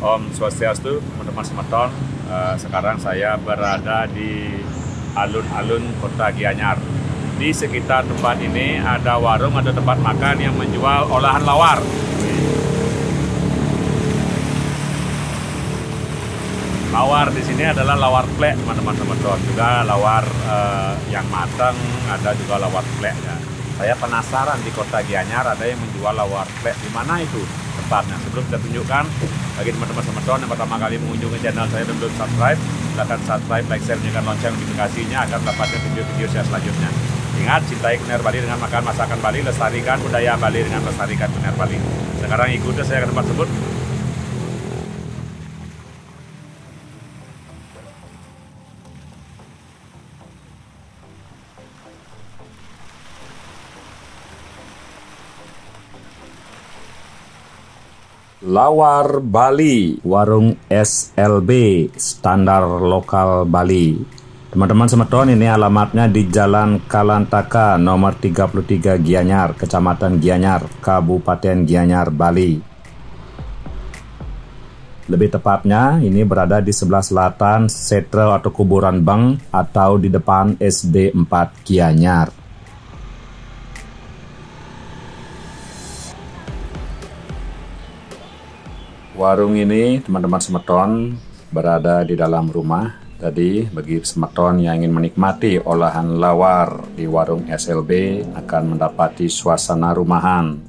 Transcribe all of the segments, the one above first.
Om Swastiastu, teman-teman semeton. Sekarang saya berada di alun-alun Kota Gianyar. Di sekitar tempat ini ada warung atau tempat makan yang menjual olahan lawar. Lawar di sini adalah lawar plek, teman-teman semeton. Juga lawar yang matang, ada juga lawar plek ya. Saya penasaran di Kota Gianyar ada yang menjual lawar plek. Di mana itu tempatnya? Sebelum saya tunjukkan, bagi teman-teman semeton yang pertama kali mengunjungi channel saya dan belum subscribe, silahkan subscribe, like, share, nyalakan lonceng notifikasinya agar mendapatkan video-video saya selanjutnya. Ingat, cintai kuliner Bali dengan makan masakan Bali, lestarikan budaya Bali dengan melestarikan kuliner Bali. Sekarang ikuti saya ke tempat tersebut. Lawar Bali, warung SLB, standar lokal Bali. Teman-teman semeton, ini alamatnya di Jalan Kalantaka nomor 33 Gianyar, Kecamatan Gianyar, Kabupaten Gianyar, Bali. Lebih tepatnya, ini berada di sebelah selatan Setre atau Kuburan Bank atau di depan SD 4 Gianyar. Warung ini, teman-teman semeton, berada di dalam rumah. Jadi, bagi semeton yang ingin menikmati olahan lawar di warung SLB akan mendapati suasana rumahan.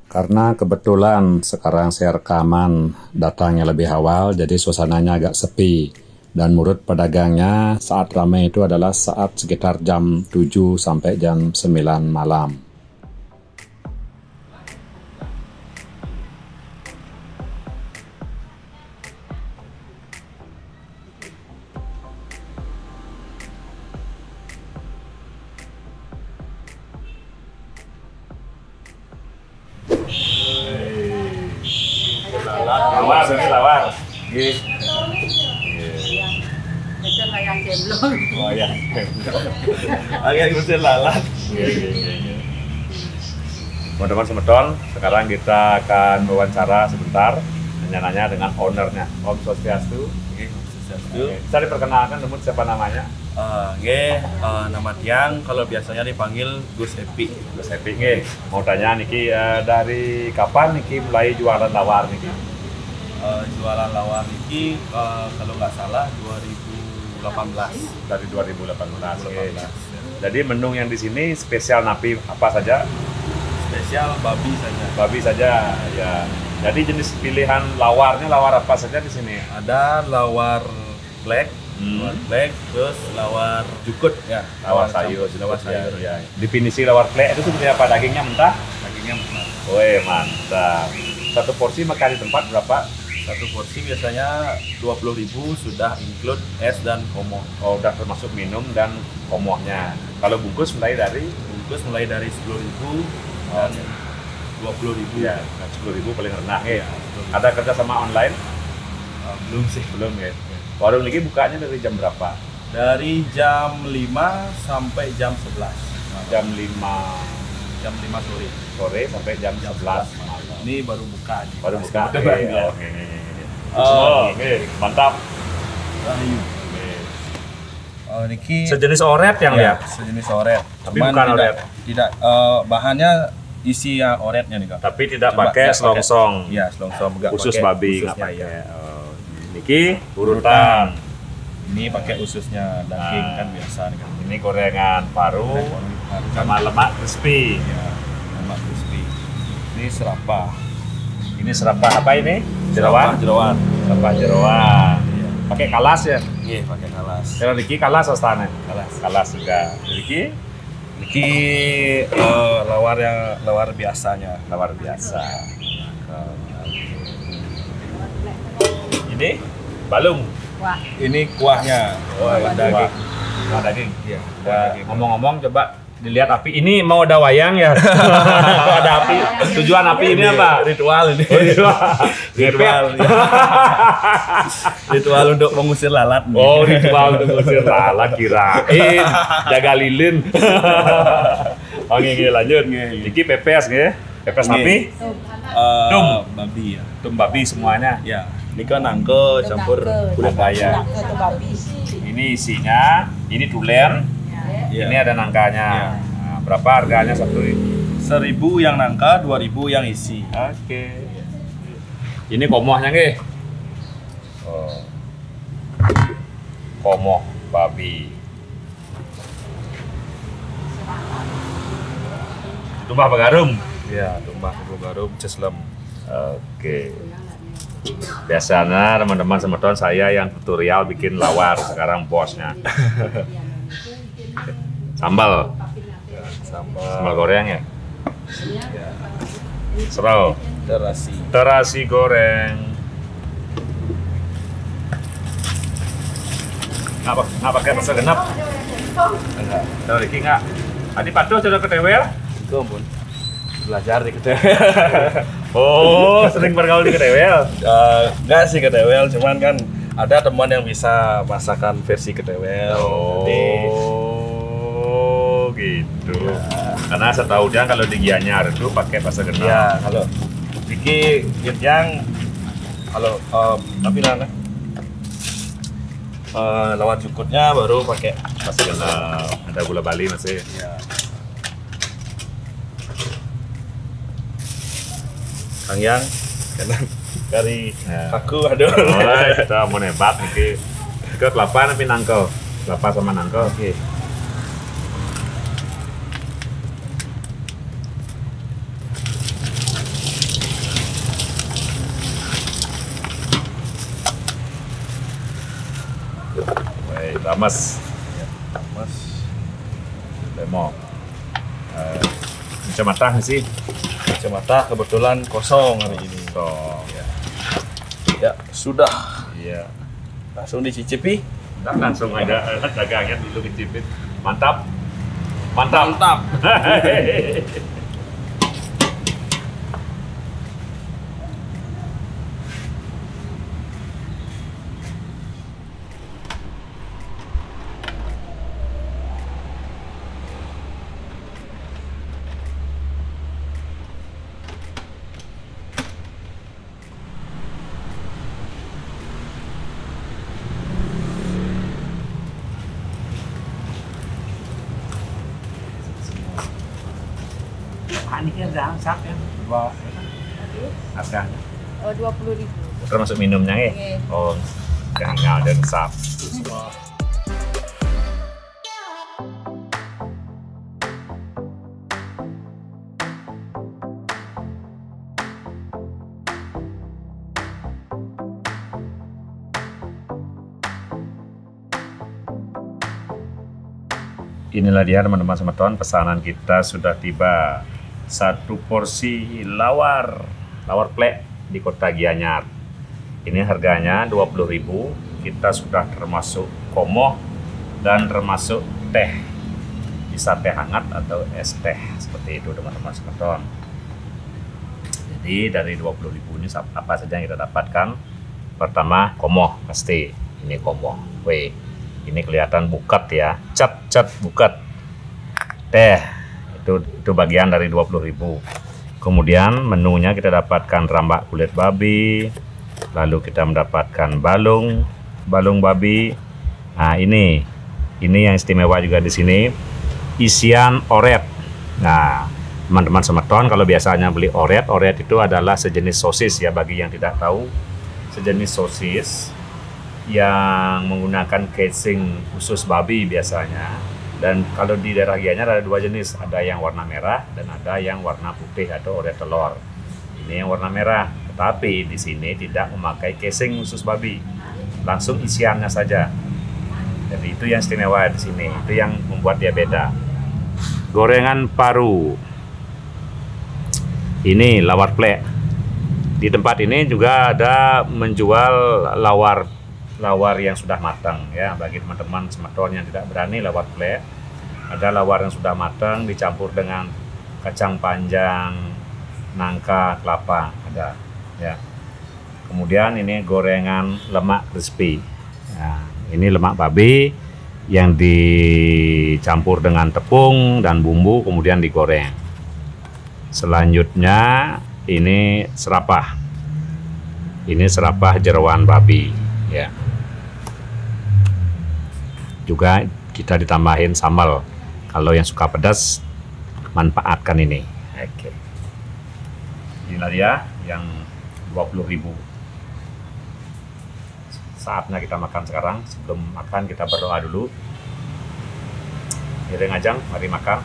Karena kebetulan sekarang saya rekaman datangnya lebih awal, jadi suasananya agak sepi. Dan menurut pedagangnya, saat ramai itu adalah saat sekitar jam 7 sampai jam 9 malam. Lawar, ini lawar. Gini. Pesen ayam cemplung. Oh ya. Agak pesen lalat. Teman-teman semeton, sekarang kita akan wawancara sebentar, nanya-nanya dengan ownernya, Om Swastiastu. Bisa diperkenalkan, teman siapa namanya? Nama Tiang, kalau biasanya dipanggil Gus Epi. Gus Epi, mau tanya Niki, dari kapan Niki mulai jualan lawar Niki? Jualan lawar Niki, kalau nggak salah 2018. Dari 2018. 2018. Jadi menu yang di sini spesial napi apa saja? Spesial babi saja. Babi saja, ya. Jadi jenis pilihan lawarnya lawar apa saja di sini? Ada lawar black, terus lawar jukut ya. Lawar sayur, lawar sayur. Ya. Definisi lawar plek itu seperti apa? Dagingnya mentah? Dagingnya mentah. Woi, mantap. Satu porsi makan di tempat berapa? Satu porsi biasanya 20.000 sudah include es dan komoh. Oh, udah termasuk minum dan komohnya. Kalau bungkus mulai dari 10.000 dan 20.000. Ya, 10.000 paling rendah ya. Ada kerja sama online? Belum sih. Belum ya. Warung ini bukanya dari jam berapa? Dari jam 5 sampai jam 11. Jam 5 sore sampai jam 11 malam. Ini baru buka. Baru buka. Oke. Mantap. Niki Sejenis oret yang ya, lihat. sejenis oret. Tapi bukan oret. Tidak, bahannya isi ya oretnya nih Kak. Tapi tidak pakai selongsong. Iya, selongsong enggak Usus pakai babi nggak ususnya, pakai. ya. Oh, Niki urutan. Ini pakai ususnya daging kan biasa nih Kak. Ini gorengan paru sama lemak crispy. Ya, lemak crispy. Ini serapah. Ini serapah apa ini? Jerawan. Serapah jerawan. Iya. Pakai kalas ya? Iya, pakai kalas. Kalau Niki kalas astana. Kalas. Kalas juga. Niki Niki lawar biasanya. lawar biasa. Ini balung. Wah, Ini kuahnya. Daging. Kuah daging. Iya, Ya, ngomong-ngomong coba dilihat api ini mau ada wayang ya. Ada api. Tujuan api ini apa? Ritual ini. Ritual. Ya. Ritual untuk mengusir lalat. Oh, ritual untuk mengusir lalat kirain jaga lilin. Oh, nggih lanjut. Iki pepes nggih. Pepes sapi, Tum babi ya. tum babi semuanya. Ya, ini kan nangke campur kulit Nangkanya. Nangka tuh babi. Ini isinya, ini dulen, Ya. ini ada nangkanya. Nah, berapa harganya satu ini? 1.000 yang nangka, 2.000 yang isi. Oke. Ini komohnya nggih. Oh. Komoh babi. Tumbah apa garum? Ya, tumbah bumbu garum ceslem. Oke. Biasanya teman-teman semeton saya yang tutorial bikin lawar, sekarang bosnya. Sambal. Sambal goreng ya? Ya, Serau. terasi. Terasi goreng. Nggak pakai rasa genap? Enggak. Tahu iki nggak? Tadi patuh sudah ketewel? Itu pun belajar di ketewel. Oh, sering bergaul di ketewel? Enggak sih ketewel, cuman kan ada teman yang bisa masakan versi ketewel. Jadi, Oh, gitu. Karena setahunya kalau di Gianyar itu pakai bahasa ya genap. kalau Vicky yang kalau tapi nana lawat cukutnya baru pakai Bahasa genap. Ada gula Bali masih. ya. Kang Yang kanan kari Ya. aku aduh. Alright, kita mau nebat nih. Ke kelapa tapi nangkel. Kelapa sama nangkel. Oke. Baik, rames. Mas Lemon. Kacamata sih. kacamata kebetulan kosong hari ini. So, Ya, sudah. iya. Langsung dicicipi. Udah langsung aja dagangnya dulu dicipit. Mantap. Mantap. Mantap. Ini kan jangan sak ya. Dua harganya. Oh, 20.000. Termasuk minumnya ya? Oke. Oh, jangan dan sap. Inilah dia teman-teman semeton, pesanan kita sudah tiba. Satu porsi lawar plek di Kota Gianyar. Ini harganya 20.000. Kita sudah termasuk komoh dan termasuk teh. Bisa teh hangat atau es teh seperti itu teman-teman semeton. Jadi dari 20.000 ini apa saja yang kita dapatkan? Pertama komoh pasti. Ini komoh. Wih. Ini kelihatan bukat ya, cat bukat. Teh itu bagian dari 20.000. Kemudian menunya kita dapatkan rambak kulit babi, lalu kita mendapatkan balung babi. Nah ini yang istimewa juga di sini, isian oret. Nah teman-teman semeton kalau biasanya beli oret itu adalah sejenis sosis ya, bagi yang tidak tahu, sejenis sosis yang menggunakan casing khusus babi biasanya. Dan kalau di daerah Gianyar ada dua jenis, ada yang warna merah dan ada yang warna putih atau oret telur. Ini yang warna merah, tetapi di sini tidak memakai casing khusus babi, langsung isiannya saja. Jadi itu yang istimewa di sini, itu yang membuat dia beda. Gorengan paru, ini lawar plek. Di tempat ini juga ada menjual lawar yang sudah matang ya, bagi teman-teman semeton yang tidak berani lawar plek. Ada lawar yang sudah matang dicampur dengan kacang panjang, nangka, kelapa ada ya. Kemudian ini gorengan lemak crispy. Nah, ini lemak babi yang dicampur dengan tepung dan bumbu kemudian digoreng. Selanjutnya ini serapah. Ini serapah jeroan babi ya. Juga kita ditambahin sambal. Kalau yang suka pedas manfaatkan ini. Oke. Inilah dia yang 20.000. Saatnya kita makan sekarang. Sebelum makan kita berdoa dulu. Piring ajang, mari makan.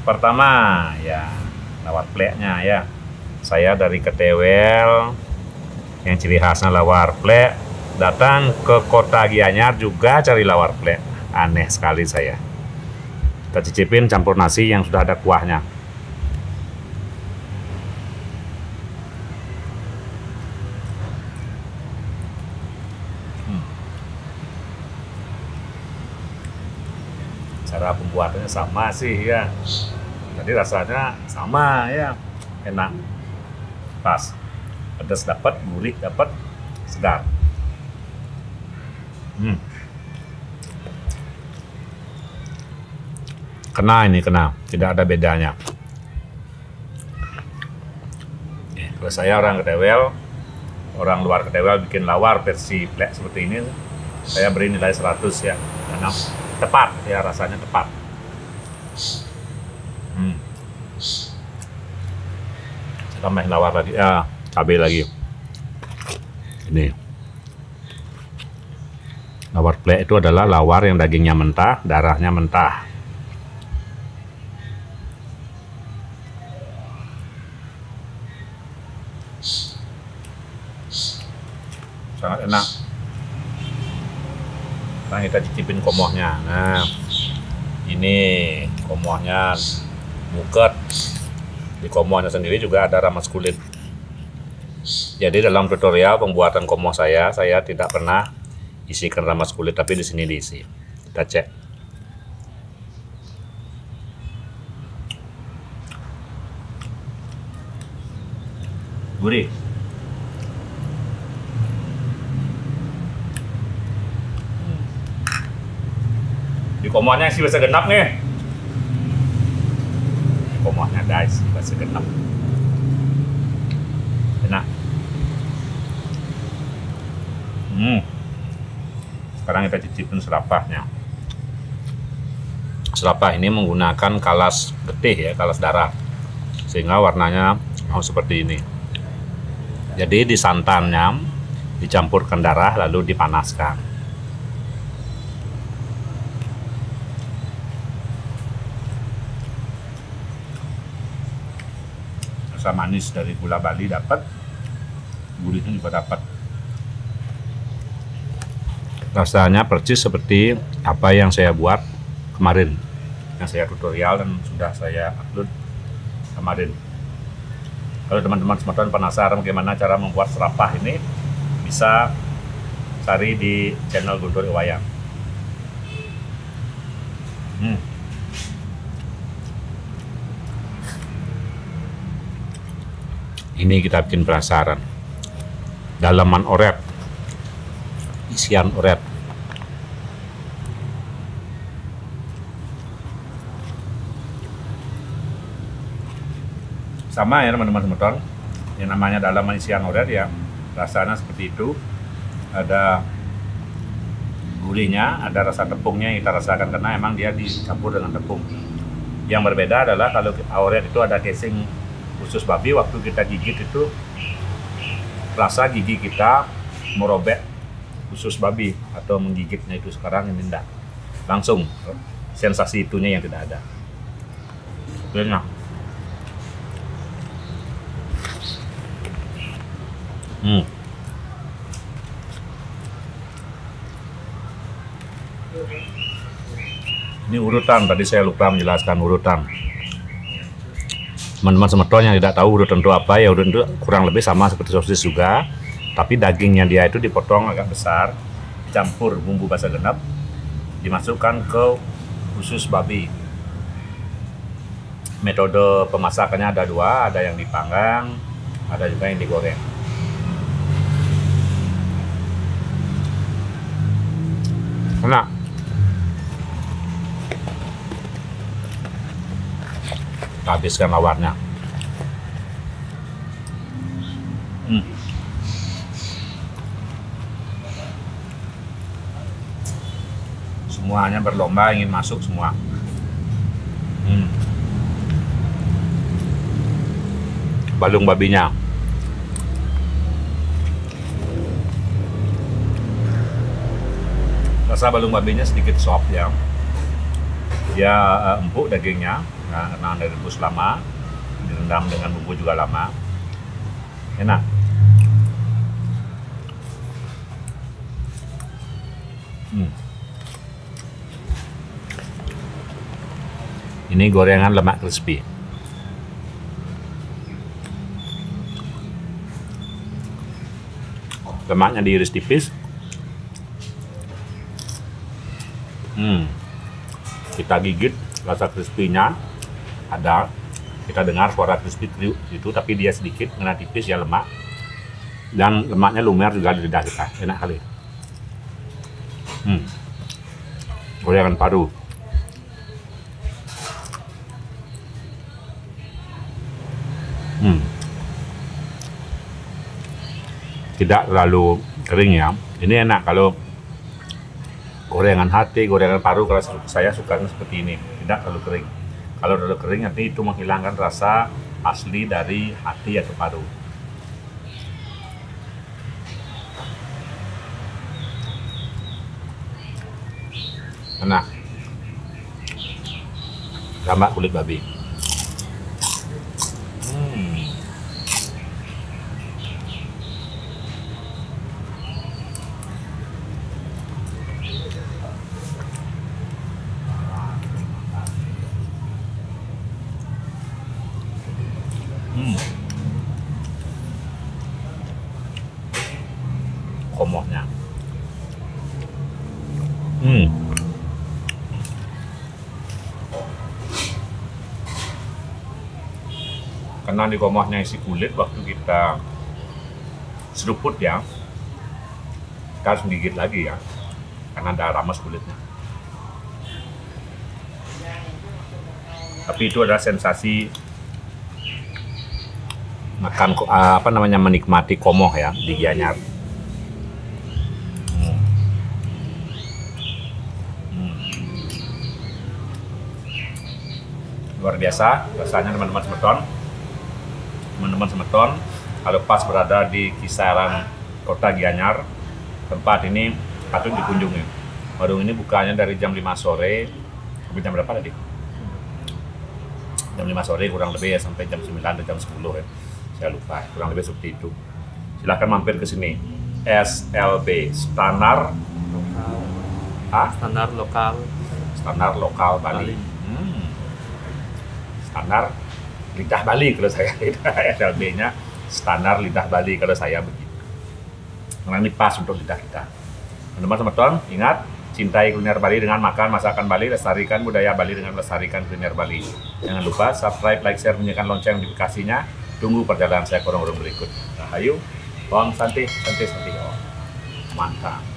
Pertama ya lawar pleknya ya. Saya dari Ketewel yang ciri khasnya lawar plek, datang ke kota Gianyar juga cari lawar plek. Aneh sekali saya. Kita cicipin campur nasi yang sudah ada kuahnya. Cara pembuatannya sama sih ya. Tadi rasanya sama ya, enak, pas, pedas dapat, gurih dapat, segar. Kena ini, kena, tidak ada bedanya. Kalau saya orang Ketewel, orang luar Ketewel bikin lawar versi plek seperti ini, saya beri nilai 100 ya, karena tepat ya, rasanya tepat. Saya tambahin lawar lagi, ya, cabai lagi. Ini lawar plek itu adalah lawar yang dagingnya mentah, darahnya mentah. Sangat enak. Sekarang kita cicipin komohnya. Nah, ini komohnya muket. Di komohnya sendiri juga ada ramas kulit. Jadi dalam tutorial pembuatan komoh saya tidak pernah isikan ramas kulit, tapi di sini diisi. Kita cek. Gurih. Di komohnya sih bahasa genap nih. Komohnya guys, bahasa genap. Enak. Sekarang kita cicipin serapahnya. Serapah ini menggunakan kalas getih ya, kalas darah, sehingga warnanya mau seperti ini. Jadi di santannya dicampurkan darah lalu dipanaskan. Rasa manis dari gula Bali dapat, gurihnya juga dapat. Rasanya persis seperti apa yang saya buat kemarin, yang saya tutorial dan sudah saya upload kemarin. Kalau teman-teman semua penasaran bagaimana cara membuat serapah ini, bisa cari di channel Guntur Iwayang. Ini kita bikin penasaran. Dalaman oret, isian oret. Sama ya teman-teman, yang namanya dalaman isian oret ya rasanya seperti itu. Ada gurihnya, ada rasa tepungnya yang kita rasakan karena emang dia dicampur dengan tepung. Yang berbeda adalah kalau oret itu ada casing khusus babi, waktu kita gigit itu rasa gigi kita merobek khusus babi atau menggigitnya itu. Sekarang ini enggak, langsung sensasi itunya yang tidak ada. Enak. Ini urutan, tadi saya lupa menjelaskan urutan. Teman-teman semeton yang tidak tahu urutan itu apa, ya urutan itu kurang lebih sama seperti sosis juga, tapi dagingnya dia itu dipotong agak besar, campur bumbu basa genep, dimasukkan ke usus babi. Metode pemasakannya ada dua, ada yang dipanggang, ada juga yang digoreng. Enak. Kita habiskan lawarnya. Semuanya berlomba ingin masuk semua. Balung babinya. Rasa balung babinya sedikit soft ya. Dia empuk dagingnya, karena direbus lama, direndam dengan bumbu juga lama. Enak. Ini gorengan lemak crispy. Lemaknya diiris tipis. Kita gigit, rasa crispy-nya ada. Kita dengar suara crispy itu, tapi dia sedikit, kena tipis ya lemak. Dan lemaknya lumer juga di lidah kita. Enak kali. Gorengan paru. Tidak terlalu kering ya. Ini enak kalau gorengan hati, gorengan paru. Kalau saya sukanya seperti ini, tidak terlalu kering. Kalau terlalu kering nanti itu menghilangkan rasa asli dari hati atau paru. Enak. Rambak kulit babi. Komohnya. Karena di komohnya isi kulit, waktu kita seruput ya, kita harus menggigit lagi ya, karena ada ramas kulitnya. Tapi itu adalah sensasi makan menikmati komoh ya di Gianyar. Luar biasa rasanya teman-teman semeton. Teman-teman semeton, kalau pas berada di kisaran kota Gianyar, tempat ini patut dikunjungi. Warung ini bukanya dari jam 5 sore sampai jam berapa tadi? Jam 5 sore kurang lebih ya, sampai jam 9 atau jam 10 ya. Saya lupa, kurang lebih seperti itu. Silahkan mampir ke sini. SLB, Standar Standar lokal. Standar lokal Bali. Standar lidah Bali kalau saya. SLB-nya standar lidah Bali kalau saya begitu. Karena ini pas untuk lidah kita. Teman-teman semeton, ingat, cintai kuliner Bali dengan makan masakan Bali, lestarikan budaya Bali dengan melestarikan kuliner Bali. Jangan lupa subscribe, like, share, bunyikan lonceng notifikasinya. Tunggu perjalanan saya ke orang-orang berikut. Rahayu, Om Santi. Mantap.